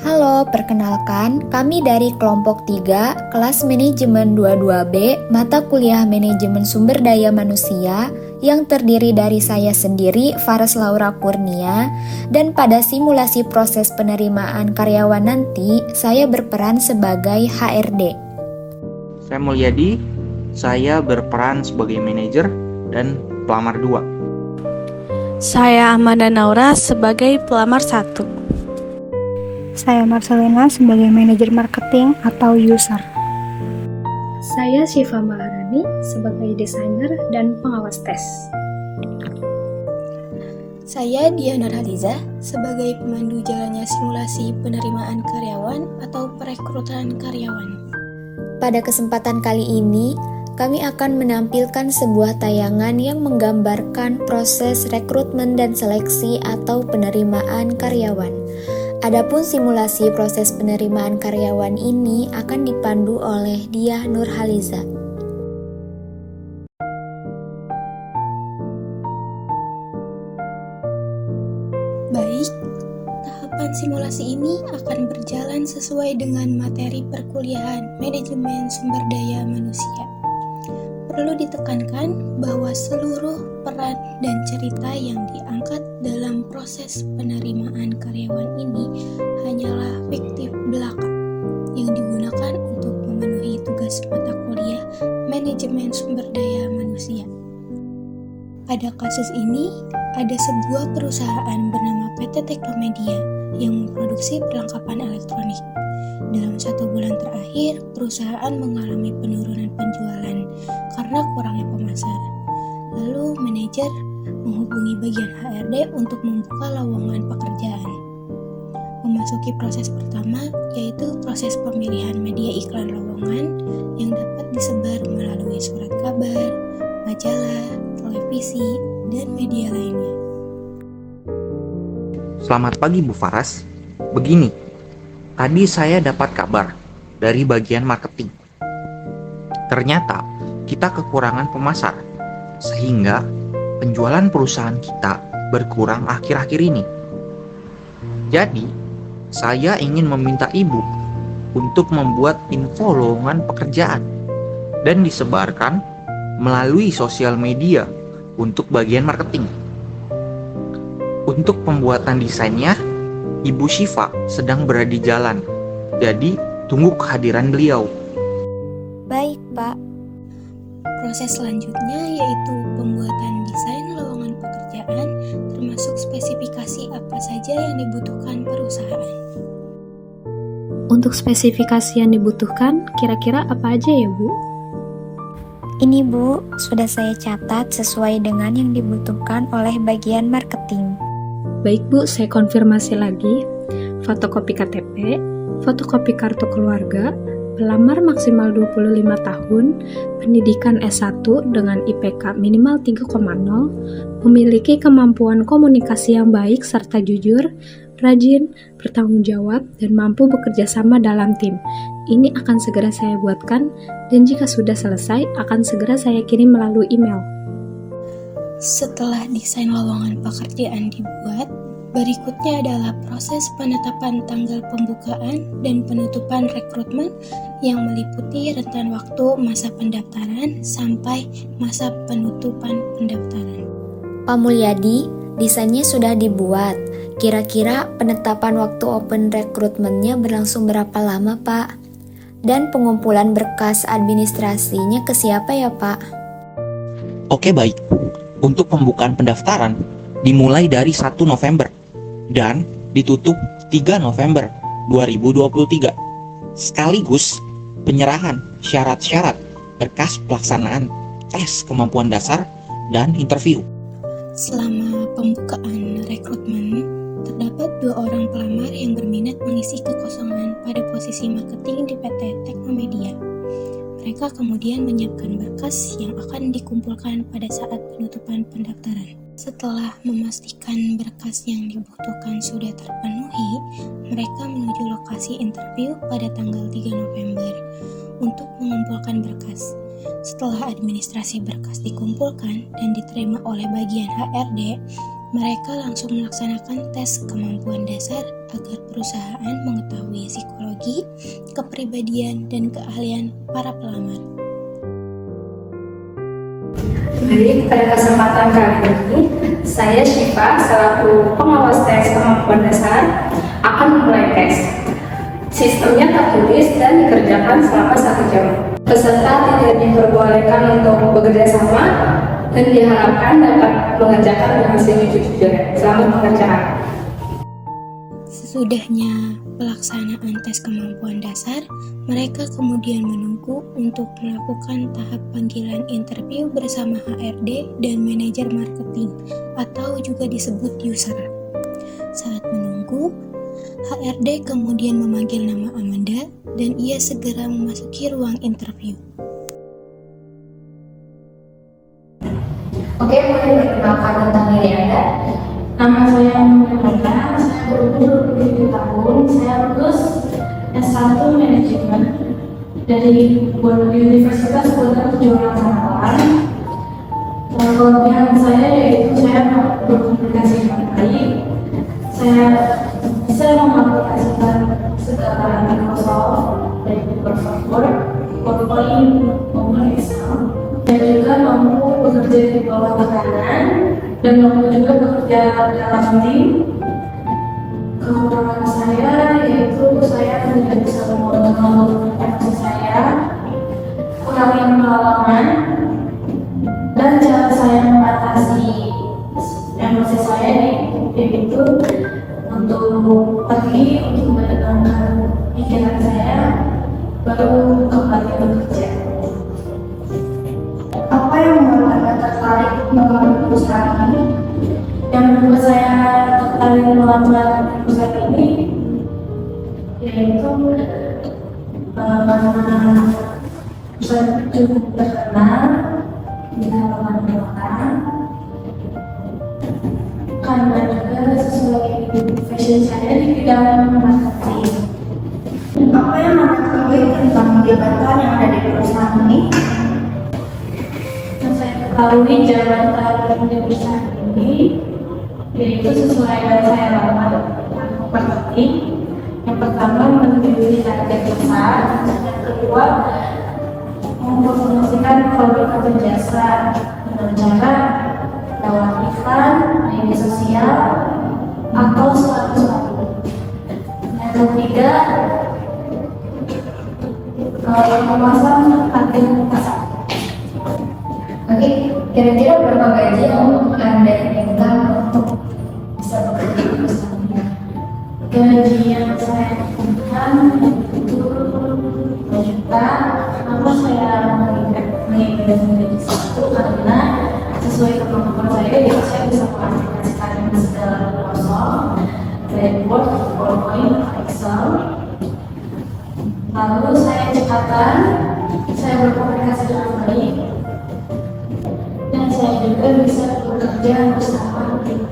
Halo, perkenalkan, kami dari kelompok 3, kelas manajemen 22B, mata kuliah manajemen sumber daya manusia, yang terdiri dari saya sendiri, Fares Laura Kurnia, dan pada simulasi proses penerimaan karyawan nanti, saya berperan sebagai HRD. Saya Mulyadi, saya berperan sebagai manajer dan pelamar 2. Saya Amanda Naura sebagai pelamar 1. Saya Marcelina sebagai manajer marketing atau user. Saya Syifa Maharani sebagai desainer dan pengawas tes. Saya Diana Haliza sebagai pemandu jalannya simulasi penerimaan karyawan atau perekrutan karyawan. Pada kesempatan kali ini, kami akan menampilkan sebuah tayangan yang menggambarkan proses rekrutmen dan seleksi atau penerimaan karyawan. Adapun simulasi proses penerimaan karyawan ini akan dipandu oleh Diah Nurhaliza. Baik, tahapan simulasi ini akan berjalan sesuai dengan materi perkuliahan manajemen sumber daya manusia. Perlu ditekankan bahwa seluruh peran dan cerita yang diangkat dalam proses penerimaan karyawan ini hanyalah fiktif belaka yang digunakan untuk memenuhi tugas mata kuliah manajemen sumber daya manusia. Pada kasus ini, ada sebuah perusahaan bernama PT Teknomedia yang memproduksi perlengkapan elektronik. Dalam 1 bulan terakhir, perusahaan mengalami penurunan penjualan karena kurangnya pemasaran. Lalu manajer menghubungi bagian HRD untuk membuka lowongan pekerjaan. Memasuki proses pertama, yaitu proses pemilihan media iklan lowongan yang dapat disebar melalui surat kabar, majalah, televisi, dan media lainnya. Selamat pagi Bu Faras. Begini, tadi saya dapat kabar dari bagian marketing. Ternyata kita kekurangan pemasar, sehingga penjualan perusahaan kita berkurang akhir-akhir ini. Jadi, saya ingin meminta Ibu untuk membuat info lowongan pekerjaan dan disebarkan melalui sosial media untuk bagian marketing. Untuk pembuatan desainnya, Ibu Syifa sedang berada di jalan, jadi tunggu kehadiran beliau. Baik, Pak. Proses selanjutnya yaitu pembuatan desain lowongan pekerjaan termasuk spesifikasi apa saja yang dibutuhkan perusahaan. Untuk spesifikasi yang dibutuhkan, kira-kira apa aja ya, Bu? Ini Bu, sudah saya catat sesuai dengan yang dibutuhkan oleh bagian marketing. Baik Bu, saya konfirmasi lagi. Fotokopi KTP, fotokopi kartu keluarga, pelamar maksimal 25 tahun, pendidikan S1 dengan IPK minimal 3,0, memiliki kemampuan komunikasi yang baik serta jujur, rajin, bertanggung jawab, dan mampu bekerja sama dalam tim. Ini akan segera saya buatkan, dan jika sudah selesai, akan segera saya kirim melalui email. Setelah desain lowongan pekerjaan dibuat, berikutnya adalah proses penetapan tanggal pembukaan dan penutupan rekrutmen yang meliputi rentan waktu masa pendaftaran sampai masa penutupan pendaftaran. Pak Mulyadi, desainnya sudah dibuat. Kira-kira penetapan waktu open rekrutmennya berlangsung berapa lama, Pak? Dan pengumpulan berkas administrasinya ke siapa ya, Pak? Oke, baik. Untuk pembukaan pendaftaran dimulai dari 1 November dan ditutup 3 November 2023. Sekaligus penyerahan syarat-syarat berkas pelaksanaan tes kemampuan dasar dan interview. Selama pembukaan rekrutmen, terdapat 2 orang pelamar yang berminat mengisi kekosongan pada posisi marketing di PT Teknomedia. Mereka kemudian menyiapkan berkas yang akan dikumpulkan pada saat penutupan pendaftaran. Setelah memastikan berkas yang dibutuhkan sudah terpenuhi, mereka menuju lokasi interview pada tanggal 3 November untuk mengumpulkan berkas. Setelah administrasi berkas dikumpulkan dan diterima oleh bagian HRD, Mereka langsung melaksanakan tes kemampuan dasar agar perusahaan mengetahui psikologi, kepribadian, dan keahlian para pelamar. Baik, pada kesempatan kali ini, saya Syifa selaku pengawas tes kemampuan dasar akan memulai tes. Sistemnya tertulis dan dikerjakan selama 1 jam. Peserta tidak diperbolehkan untuk bekerja sama dan diharapkan dapat mengerjakan dengan sejujur-jujur. Selamat mengerjakan. Sesudahnya pelaksanaan tes kemampuan dasar, mereka kemudian menunggu untuk melakukan tahap panggilan interview bersama HRD dan manajer marketing atau juga disebut user. Saat menunggu, HRD kemudian memanggil nama Amanda dan ia segera memasuki ruang interview. Oke, boleh perkenalkan tentang diri Anda? Nama saya Amanda, saya berumur 27 tahun, saya lulus S1 Manajemen dari Universitas Bondan Jurusan Harapan. Kelebihan saya yaitu saya berkomunikasi dengan baik, saya bisa mengaplikasikan segala Microsoft dan Microsoft Word, PowerPoint, maupun Excel. Saya juga mampu bekerja di bawah tekanan dan mampu juga bekerja dalam tim. Kekurangan saya yaitu saya tidak bisa mengontrol emosi saya, kurangnya pengalaman, dan cara saya mengatasi emosi saya yaitu untuk pergi untuk menenangkan pikiran saya, baru kembali bekerja. Apa yang membuat Anda tertarik melamar perusahaan ini? Yang membuat saya tertarik melamar perusahaan ini yaitu karena perusahaan cukup terkenal di kalangan orang, karena juga sesuai fashion saya di bidang marketing. Apa yang Anda ketahui tentang jabatan yang ada di perusahaan ini? Yang saya ketahui jabatan di perusahaan ini yaitu sesuai yang saya lamar marketing. Yang pertama menuju target besar, yang kedua mempromosikan produk atau jasa dengan cara lewat iklan, media sosial, atau sesuatu. Yang ketiga memasang harga pasar. Oke, kira-kira berapa gaji yang Anda inginkan untuk bisa bekerja di perusahaan ini? Gaji yang saya inginkan itu 2 juta. Kenapa saya menginginkan gaji itu? Karena sesuai kemampuan saya, jadi saya bisa mengaplikasikan segala Microsoft, Word, PowerPoint, Excel. Lalu saya cepatkan, saya berkomunikasi dengan baik, dan saya juga bisa bekerja bersama tim.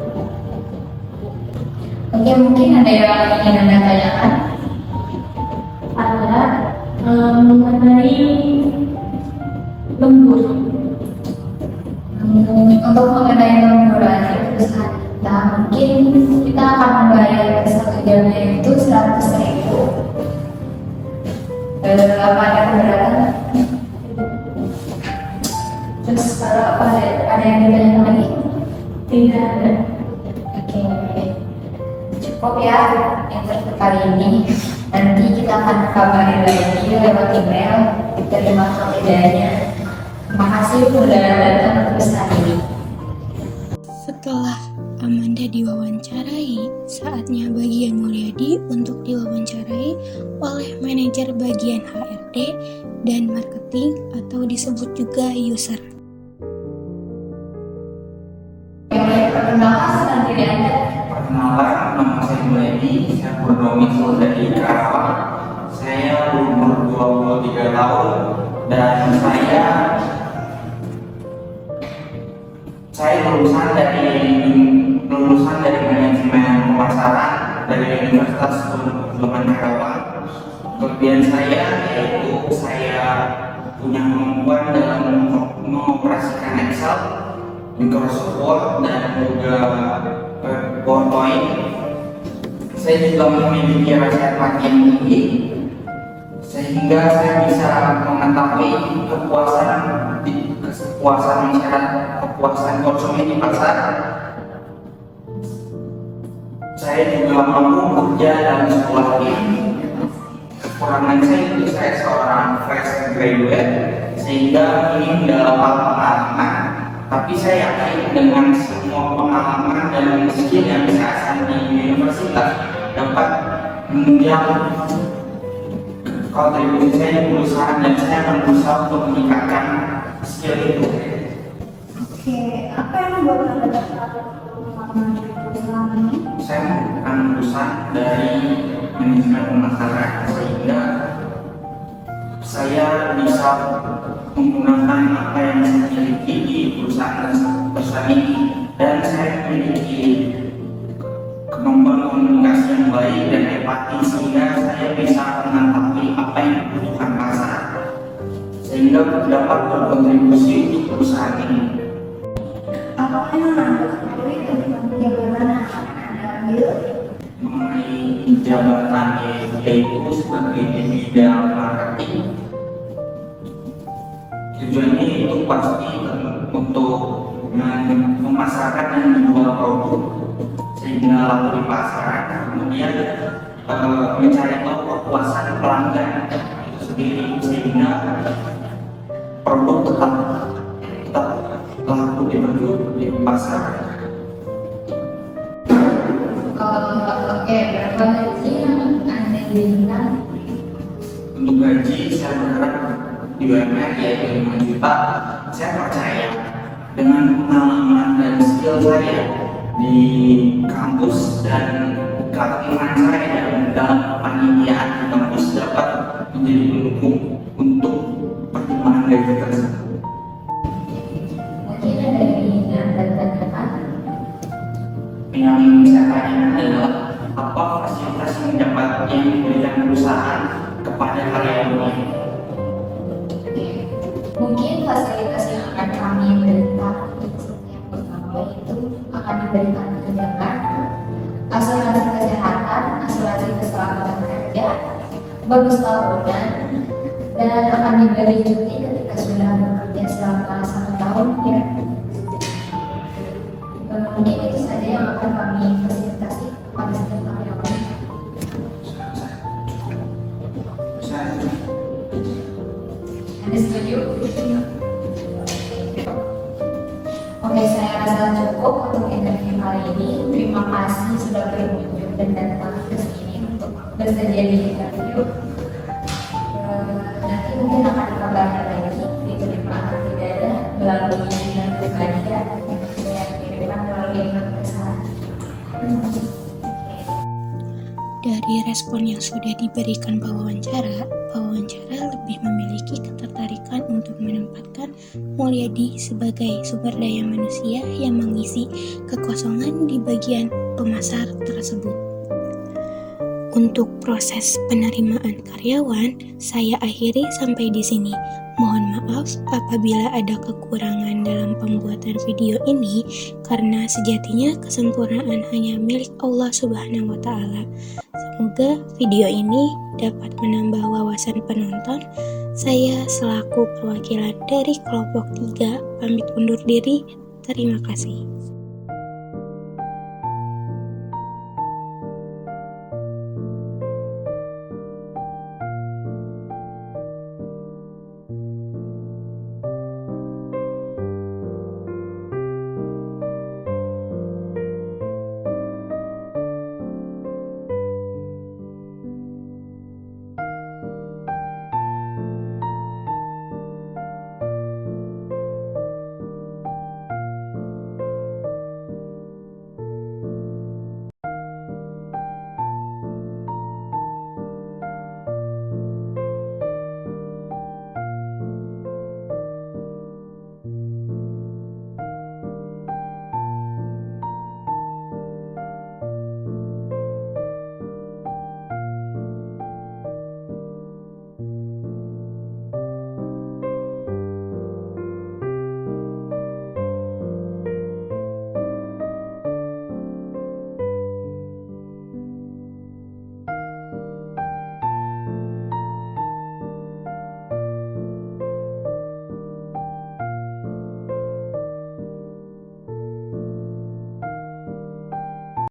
Oke, mungkin ada yang ingin Anda tanyakan? Ada mengenai lembur. Untuk mengenai lemburan di perusahaan kita, mungkin kita akan membayar 1 jamnya itu 100.000. Apa ada keberatan? Terus kalau ada yang ditanyakan lagi? Tidak ada. Oke, cukup ya interview kali ini. Nanti kita akan kabarin lagi lewat email terima kerjanya. Terima kasih sudah datang ke perusahaan ini. Setelah Amanda diwawancarai, saatnya bagi yang Mulyadi untuk diwawancarai oleh manajer bagian HRD dan marketing atau disebut juga user. Perkenalkan tentang diri Anda. Perkenalkan, nama saya Mulyadi, saya berdomisili dari Karawang. Saya berumur 23 tahun dan saya lulusan dari manajemen pemasaran dari Universitas Bondan Karawang. Kelebihan saya yaitu saya punya kemampuan dalam mengoperasikan Excel, Microsoft Word dan juga PowerPoint. Saya juga memiliki rasa empati yang tinggi sehingga saya bisa mengetahui kepuasan masyarakat, kepuasan konsumen di pasar. Saya juga mampu bekerja dalam sebuah tim. Kekurangan saya itu saya seorang fresh graduate sehingga ini mendapat pengalaman. Tapi saya yakin dengan semua pengalaman dan skill yang saya asah di universitas dapat menunjang kontribusi saya di perusahaan, dan saya akan berusaha untuk meningkatkan skill itu. Oke, apa yang membuat Anda tertarik untuk melakukan perusahaan ini? Saya melakukan lulusan dari manajemen pemasaran sehingga saya bisa menggunakan apa yang saya miliki di perusahaan ini, dan saya memiliki kemampuan komunikasi yang baik dan empati sehingga saya bisa mengetahui apa yang dibutuhkan pasar sehingga dapat berkontribusi untuk perusahaan ini. Apa yang Anda ketahui tentang jabatan yang akan Anda ambil? Mengenai jabatan yaitu sebagai di bidang marketing, tujuannya itu pasti untuk memasarkan dan menjual produk sehingga laku di pasaran, kemudian mencari tahu kepuasan pelanggan itu sendiri sehingga produk tetap laku di pasar. Oke, berapa gaji yang Anda inginkan? Untuk gaji saya berharap di UMR yaitu 5 juta. Saya percaya dengan pengalaman dan skill saya di kampus dan keaktifan saya dalam panitiaan di kampus dapat menjadi pendukung untuk pertimbangan gaji tersebut. Mungkin ada yang ingin Anda tanyakan? Yang ingin saya tanyakan adalah apa fasilitas yang diberikan perusahaan kepada karyawannya. Mungkin fasilitas yang akan kami berikan untuk setiap pegawai itu akan diberikan tunjangan, asuransi kesehatan, asuransi keselamatan kerja, bonus tahunan, dan akan diberi cuti ketika sudah bekerja selama 1 tahun ya. Mungkin itu saja yang akan kami fasilitasi kepada setiap karyawan. Anda setuju? Oke, saya rasa cukup untuk interview kali ini. Terima kasih sudah berkunjung dan datang ke sini untuk bersedia di interview. Nanti mungkin akan dikabarkan lagi diterima atau tidak melalui email pribadi atau yang saya kirimkan melalui email perusahaan. Dari respon yang sudah diberikan pewawancara lebih memiliki ketertarikan untuk menempatkan Mulyadi sebagai sumber daya manusia yang mengisi kekosongan di bagian pemasar tersebut. Untuk proses penerimaan karyawan, saya akhiri sampai di sini. Mohon maaf apabila ada kekurangan dalam pembuatan video ini, karena sejatinya kesempurnaan hanya milik Allah Subhanahu wa Ta'ala. Semoga video ini dapat menambah wawasan penonton. Saya selaku perwakilan dari kelompok 3 pamit undur diri. Terima kasih.